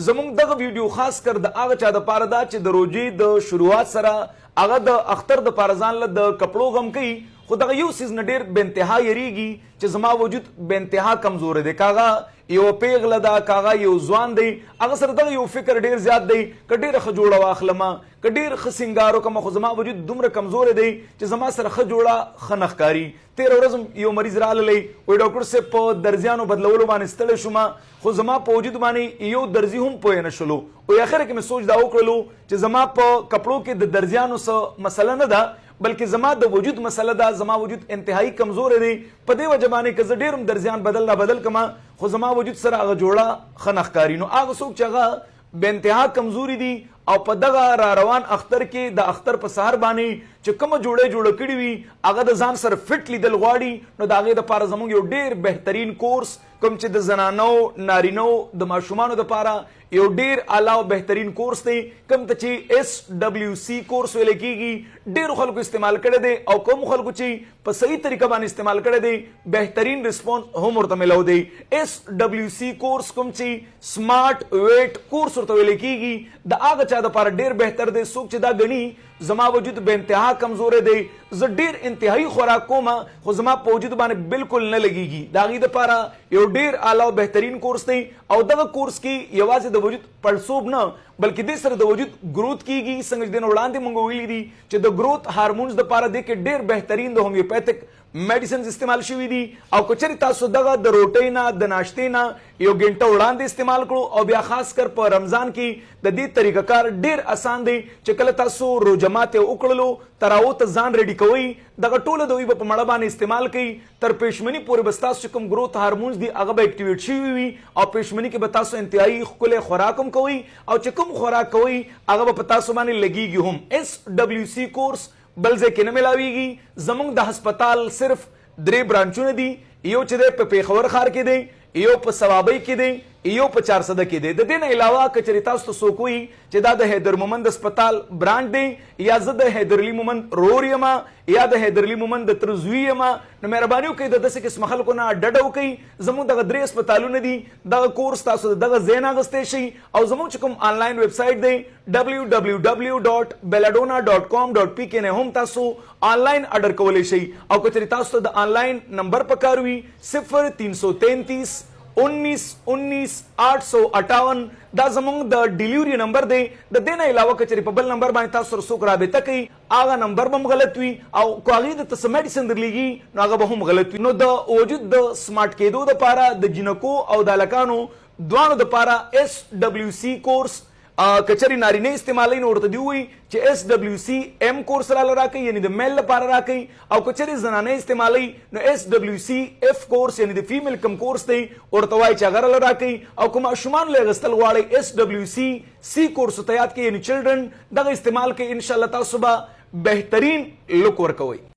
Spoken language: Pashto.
زمونږ دغه ویډیو خاص کر د هغه چا د پاره دا چې د روجې د شروعات سره هغه د اختر د پاره ځان له د کپړو غم کوي، خو دغه یو سیز نه ډېر بې انتها یریږي چې زما وجود بې انتها کمزور دی. کاغه یو پیغله ده، کاغه یو ځوان دی، هغه سره دغه یو فکر ډېر زیات دی که ډېره ښه جوړه واخلمه، که ډېر ښه سینګار وکړمه، خو زما وجود دومره کمزوری دی چې زما سره ښه جوړه ښه نه ښکاري. تېره ورځ یو مریض راغلی، وایي ډاکټر صاحب په درزیانو بدلولو باندې ستړی شومه، خو زما په وجود باندې یو درزي هم پوه نه شولو. وایي اخره کې مې سوچ دا وکړلو چې زما په کپړو کې د درزیانو څه مسله نه ده، بلکې زما د وجود مسله ده. زما وجود انتهایی کمزور دی، په دې وجه باندې که زه ډېر هم درزیان بدل را بدل کړم، خو زما وجود سره هغه جوړه ښه نه ښکاري. نو هغه څوک چې هغه بې انتها کمزوري دي او په دغه را روان اختر کې د اختر په سهار باندې چې کومه جوړه کړې وي هغه د ځان سره فټ لیدل غواړي، نو د هغې دپاره زموږ یو ډېر بهترین کورس کوم چې د زنانو نارینو د ماشومانو دپاره یو ډېر اعلی او بهترین کورس دی، کوم ته چې SWC کورس ویل کېږي. ډېرو خلکو استعمال کړی دی او کوم خلکو چې په صحیح طریقه باندې استعمال کړی دی بهترین ریسپانس هم ورته میلاو دی. SWC کورس کوم چې سمارټ ویټ کورس ورته ویل کېږي، د هغه چا دپاره ډېر بهتر دی څوک چې دا ګڼي زما وجود بې انتها کمزوری دی، زه ډېر انتهایی خوراک کوم خو زما په وجود باندې بالکل نه لګېږي. د هغې دپاره یو ډېر اعلی او بهترین کورس دی او دغه کورس کې یوازې د وجود پړسوب نه بلکې دې سره د وجود گروت کیږي. څنګه چې دې نه وړاندې مونږ ویلي دي چې د گروت هارمونز دپاره دې کې ډېر بهترین د هومیوپیتھک میډیسنز استعمال شوي دي. او که چېرې تاسو دغه د روټۍ نه د ناشتې نه یو ګنټه وړاندې استعمال کړو او بیا خاص کر په رمضان کې د دې طریقه کار ډېر اسان دی چې کله تاسو روژه ماتې وکړلو تراو ته ځان ریډي کوئ، دغه ټوله دوی به په مړه باندې استعمال کوي، تر پېشمني پورې به ستاسو چې کوم گروت هارمونز دي هغه به اکټیویټ شوي وي او پېشمني کې به تاسو انتهایی ښکلی خوراک هم کوئ او چې کوم خوراک کوئ هغه به په تاسو باندې لګیږي هم. SWC کورس بل ځای کې نه میلاویږي. زموږ د هسپتال صرف 3 برانچونه دي، یو چې دی په پېښور ښار کې دی، یو په صوابۍ کې دی، یو په 400 کې دی. د دې نه علاوه که چېرې تاسو ته څوک وایي چې دا د حیدر مومند هسپتال برانډ دی یا زه د حیدرعلي مومند رور یم یا د حیدرعلي مومند د تره زوی یم، نو مهرباني وکړئ د داسې قسمه خلکو نه ډډه وکړئ. زموږ دغه 3 هسپتالونه دي، دغه کورس تاسو د دغه ځای نه اخیستی شئ او زموږ چې کوم آنلاین ویب سایټ دی www.belladonna.com.pk نه هم تاسو آنلاین اډر کولی شئ. او که چېرې تاسو ته د آنلاین نمبر پکار وي 0333 19 858 دا زمونږ د ډیلیوري نمبر دی. د دې نه علاوه که چېرې په بل نمبر باندې تاسو سره څوک رابطه کوي هغه نمبر به هم غلط وي او که هغې درته څه میډیسن درلیږي نو هغه به هم غلط وي. نو د وجود د سمارټ کېدو دپاره د جینکو او د هلکانو دواړو دپاره SWC کورس که چېرې نارینه استعمالوي نو ورته دې ووایي چې SWC M کورس راله راکوي، یعنې د میل لپاره راکوي. او که چېرې زنانه استعمالوي نو SWC F کورس یعنې د فیمیل کم کورس دی ورته وایي چې هغه راله راکوي. او که ماشومان له اخیستل غواړئ SWC C کورس ورته یاد کړئ یعنې چلډرن دغه استعمال کوي، انشاءالله تاسو به بهترین لک ورکوئ.